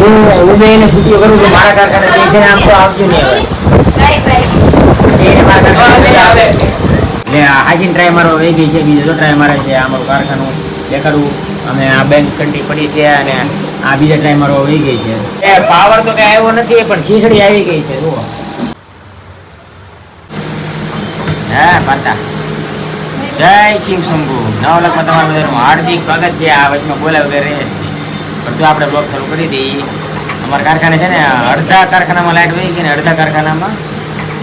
હું એને છૂટીઓ કરું છું મારા કારખાને જે છે આમ તો આવજો નહીં હવે એટલે હાજીન ટ્રાય મારો રહી ગઈ છે બીજો ટ્રાય મારે છે આ મારું કારખાનું દેખાડવું અમે આ બેંક કંટી પડી છે અને આ બીજા ટ્રાય મારો આવી ગઈ છે એ પાવર તો કઈ આવ્યો નથી પણ ખીચડી આવી ગઈ છે જુઓ હા પાતા જય શિવ શંભુ નવલખમાં તમારું બધાનું હાર્દિક સ્વાગત છે આ વચમાં બોલા વગેરે પણ તો આપણે બ્લોગ ચાલુ કરી દઈએ અમારા કારખાને છે ને અડધા કારખાનામાં લાઈટ વહી ગઈ ને અડધા કારખાનામાં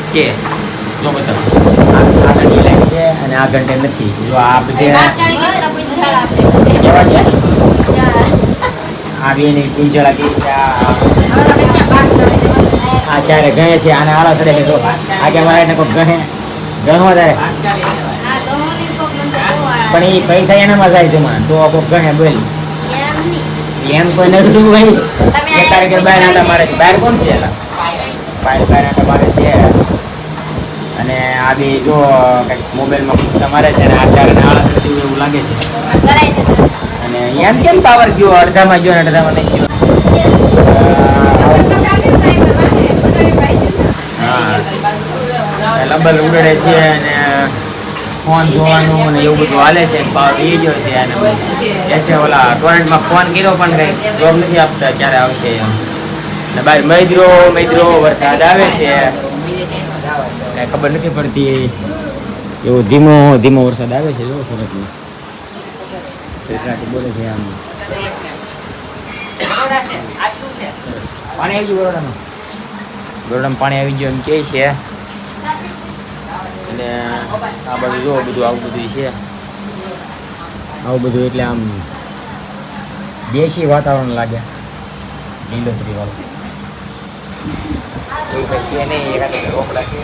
છે જો બતાવો આ ઘંટી લાઈટ છે અને આ ઘંટે નથી જો આ બધે કેવા છે આ બેની પિંજળા કે છે આ ચારે ગહે છે આને આળા સડે છે જો આ કે અમારા એટલે કોઈ ગહે ગહવા જાય પણ એ પૈસા એનામાં જાય છે માં તો કોઈ ગહે બોલી એમ કોઈ નથી ભાઈ એ તારીખે બહાર આટા મારે છે બહાર કોણ છે એલા બહાર આટા મારે છે અને આ બી જો કંઈક મોબાઈલમાં પૂછતા મારે છે ને આ ચાર આળા સડે એવું લાગે છે અને એમ કેમ પાવર ગયો અડધામાં ગયો ને અડધામાં નહીં ગયો હા લંબર ઉડે છે અને ફોન જોવાનું અને એવું બધું હાલે છે પાવર એ ગયો છે અને એસે ઓલા ટોરેન્ટમાં ફોન કર્યો પણ કંઈ જોબ નથી આપતા ક્યારે આવશે એમ ને બહાર મૈદ્રો વરસાદ આવે છે કાંઈ ખબર નથી પડતી એવો ધીમો વરસાદ આવે છે જો સુરતમાં બોલે છે આમ પાણી આવી ગયું બરોડામાં પાણી આવી ગયું એમ કહે છે અને આ બધું જો બધું આવું બધું છે આવું બધું એટલે આમ દેશી વાતાવરણ લાગે લીલોતરી વાળું એવું કંઈ છે નહીં એકાદ રોકડા છે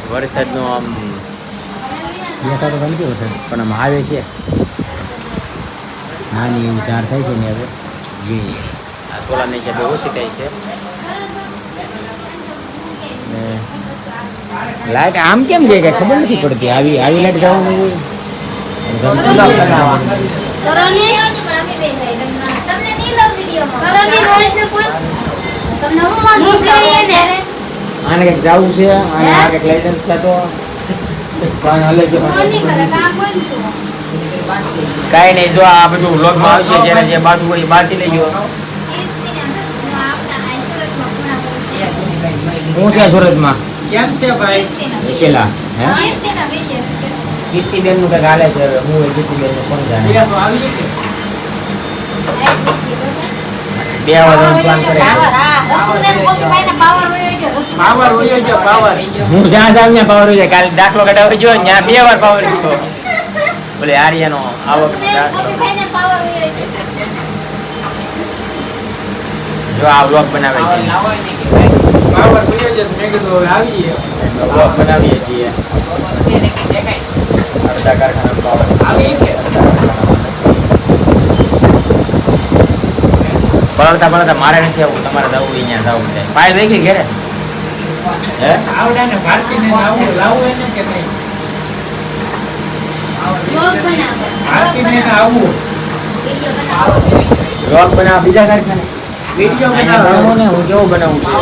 વરસાદનો આમ દેખાતો ગમતી વરસાદ પણ આમ આવે છે નાની એવી ધાર થાય છે ને હવે જોઈએ આ સોલારની હિસાબે ઓછી થાય છે લાઈટ આમ કેમ જાય કે ખબર નથી પડતી આવી લાઈટ જવાનું હોય આને કંઈક જવું છે અને આ કંઈક લાઈટ થતો કાંઈ નહીં જો આ બધું વ્લોગમાં આવશે જેને જે બાજુ હોય બાકી લઈ ગયો હું છે સુરતમાં કેમ છે ભાઈ શેલા હે કીર્તિબેન નું કંઈક હાલે છે હું કીર્તિબેન નું કોણ જાણે 2 વાગ્યાનો પ્લાન કરે હું જ્યાં જાવ ત્યાં પાવર હોય કાલે દાખલો કાઢવા ગયો ત્યાં 2 વાર પાવર ગયો બોલે આર્યનો આવક જો આ વ્લોગ બનાવે છે પાવર ભૂલ્યો છે મેં કીધું આવીએ વ્લોગ બનાવીએ છીએ અડધા કારખાના પાવર આવી કે પડતા મારે નથી આવું તમારે જવું અહીંયા જવું છે પાય વહી ગઈ ઘેરે હે આવડા ને ભારતીને આવું લાવું એને કે નહીં વ્લોગ બનાવ બીજા કારખાને વિડિયો બનાવો ને હું કેવો બનાવું છું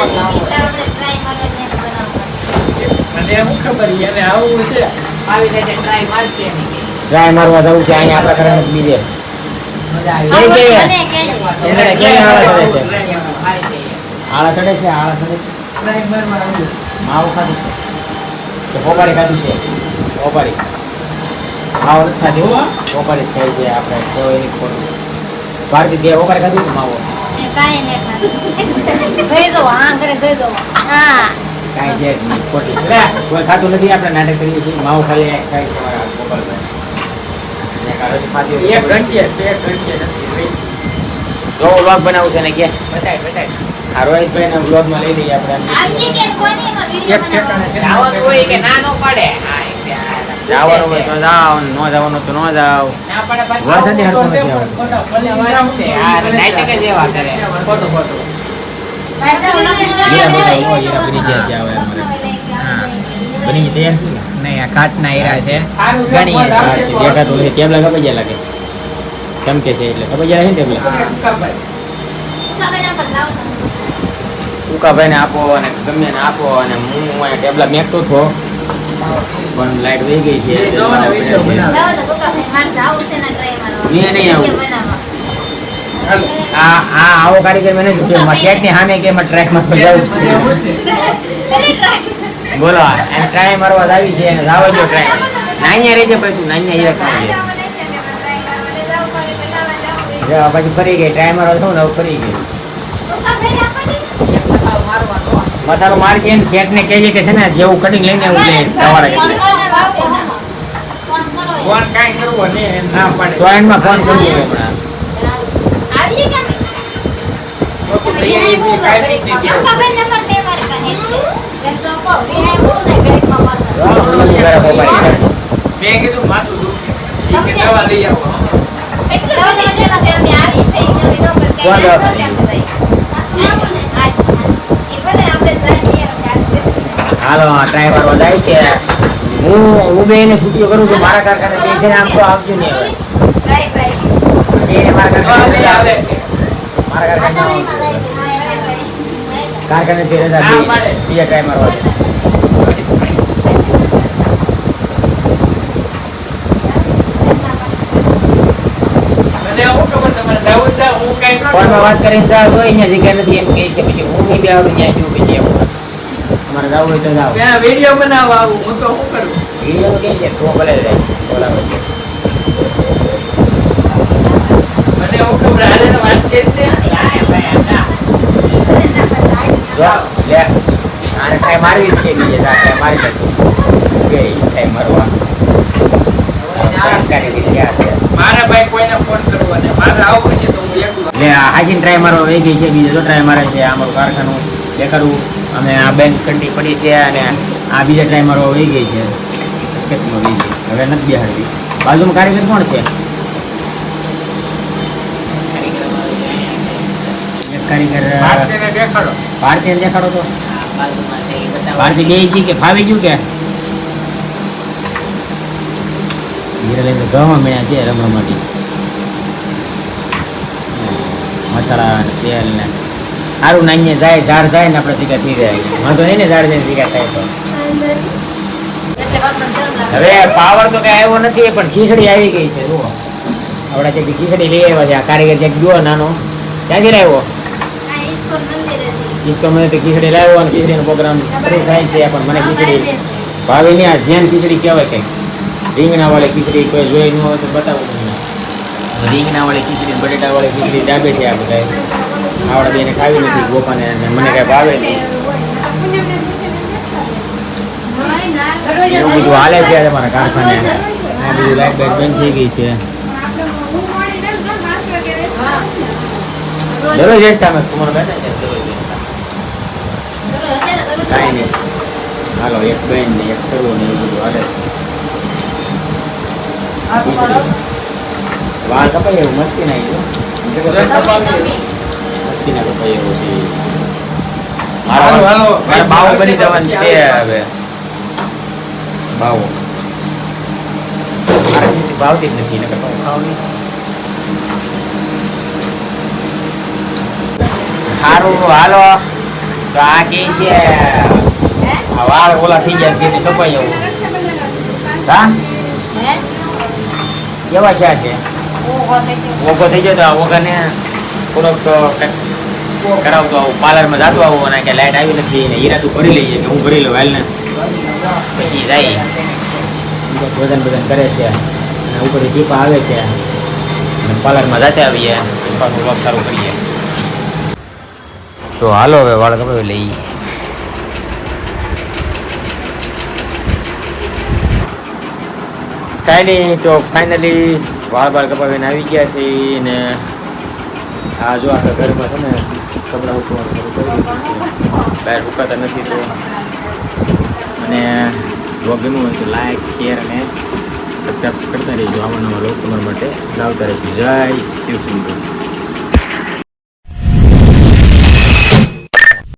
અને હું ખબર એને આવું છે આવી જાય ટ્રાય મારશે ને ટ્રાય મારવા જવું છે અહીંયા આપણા ઘરે બીજે મજા આવી આળા ચડે છે ટ્રાય મારવા આવું માવ ખાધું તો પોપારી ખાધું છે પોપારી માવ નથી ખાધું પોપારી ખાય છે આપણે કોઈ ભારતી બે પોપારી ખાધું તો માવો કાઈ ને જોઈ દો આ ઘરે જોઈ દો હા કાઈ છે ખોટી કોઈ ખાતું નથી આપણે નાટક કરીએ છીએ માવો ખાલી ખાય છે મારા ગોપાલભાઈ ને કારસ ખાતી એક ઘંટી છે નથી જો વ્લોગ બનાવું છે ને કે બતાય આ રોહિતભાઈ ના વ્લોગ માં લઈ લઈએ આપણે આજે કે કોની નો વિડિયો બનાવવાનો હોય કે ના નો પડે હા જાવવાનું હોય તો જાવ ન જવાનું તો ન જાવ ના પડે વરસાદી હરકો નથી આવતો આ નાઈટ કે જેવા કરે ફોટો બની ગયા છે આવે બની તૈયાર છે નહીં આ કાટના હીરા છે ઘણી દેખાતું નથી કેમ લાગે પૈયા લાગે ચમકે છે એટલે ખબર જાય છે ને ઉકાભાઈને આપો અને ગમે ને આપો અને હું અહીંયા ટેબલા મેકતો હતો પણ લાઈટ વહી ગઈ છે આવો કારીગર મને શેઠની સામે કે ટ્રેકમાં જવું છે બોલો એમ ટ્રાય મારવા આવી છે અને જાવ જો ટ્રાય નાન્યા રહી છે પછી તું નાન્યા પછી ફરી ગઈ ટ્રાય મારવા થયું ને ફરી ગઈ મસાલો મારી છે શેઠ ને કહેજે કે છે ને જેવું કટિંગ લઈને એવું લે તમારા ફોન કાઈ કરવો ને ના પડે તો એન્ડમાં ફોન કરવો હમણાં મેં કીધું માથું દુખે દવા લઈ આવો હાલો ટ્રાય કરવા જાય છે હું બે એને છૂટીઓ કરું છું મારા કારખાને બે છે આમ તો આવજો ને હવે મારા કારખાને કારખાને બીજા ટ્રાય મારવા ફોનમાં વાત કરીને જાવ તો અહીંયા જગ્યા નથી એમ કહે છે પછી હું બી આવડું ત્યાં જવું પછી અમારે જવું હોય તો જાવ વિડીયો બનાવવા આવું હું તો શું કરું વિડીયો કે છે તો ભલે જાય બોલાવે છે મને હું ખબર હાલે તો વાત કરી દે લે આને કાઈ મારવી જ છે બીજે કાઈ મારી દે ગઈ કાઈ મારવા મારા ભાઈ કોઈને ફોન કરવો ને મારે આવું છે તો હું એકલો લે હાજીન ટ્રાય મારવા વહી ગઈ છે બીજો તો ટ્રાય મારે છે અમારું કારખાનું દેખાડું અમે આ બેંક કંડી પડી છે અને આ બીજા ટ્રાય મારવા વહી ગઈ છે કેટલું વહી ગઈ હવે નથી બેહાડવી બાજુમાં કારીગર કોણ છે એક કારીગર ભારતીય દેખાડો તો ભારતી ગઈ છે કે ફાવી ગયું કે લઈને ઘઉં મળ્યા છે રમવામાંથી મસાલા ને તેલ ને સારું નાઈને જાય ઝાડ જાય ને આપણે ટીકા થઈ જાય વાંધો નહીં ને ઝાડ જાય ટીકા થાય તો હવે પાવર તો કઈ આવ્યો નથી પણ ખીચડી આવી ગઈ છે જુઓ આપણે જે ખીચડી લઈ આવ્યા છે આ કારીગર જે ગયો નાનો ક્યાંથી લાવ્યો ઇસ્કોન મને તો ખીચડી લાવ્યો અને ખીચડીનો પ્રોગ્રામ શરૂ થાય છે પણ મને ખીચડી ભાવે નહીં આ જેન ખીચડી કહેવાય કંઈક રીંગણા વાળી ખીચડી કોઈ જોઈ ન હોય તો બતાવું તમને રીંગણા વાળી ખીચડી બટેટા વાળી ખીચડી ડાબે છે આ બધા આવડે બેને ખાવી નથી ગોપાને મને કઈ ભાવે નહીં એવું બધું હાલે છે તમારા કારખાને આ બધું લાઈટ બાઈટ બંધ થઈ ગઈ છે દરરોજ જઈશ તમે તમારે બેઠા છે કાંઈ નહીં હાલો એક બેન ને એક કરવો ને એવું બધું હાલે વાળ કપાઈ એવું મસ્તી ના મસ્તી ના કપાઈ એવું છે મારા બાવો બની જવાનું છે હવે બાવો મારા ભાવતી જ નથી નકર ખાવાની સારું હાલો તો આ કે છે વાળ ઓલા થઈ ગયા છે કપાઈ એવું હા કેવા છે ઓગો થઈ ગયો તો ઓગાને થોડોક કરાવતો આવું પાર્લરમાં જતો આવું અને કે લાઈટ આવી નથી ને હીરા ભરી લઈએ કે હું ભરી લઉં હાલ ને પછી જાય વજન કરે છે અને ઉપરથી ટીપા આવે છે અને પાર્લરમાં જતા આવીએ પછી પાછું વ્લોગ સારું કરીએ તો હાલો હવે વાળ કપાવી લઈએ કાંઈ નહીં તો ફાઇનલી વાળ કપાવીને આવી ગયા છે ને આ જો આખા ઘરમાં છે ને કપડાં ઉકળવાનું શરૂ કરી દીધું છે બહાર ઉકાતા નથી તો અને જો ગમ્યું હોય તો લાઈક શેર અને સબસ્ક્રાઈબ કરતા રહીજો આવા નવા લોકો તમારા માટે લાવતા રહીશું જય શિવશંકર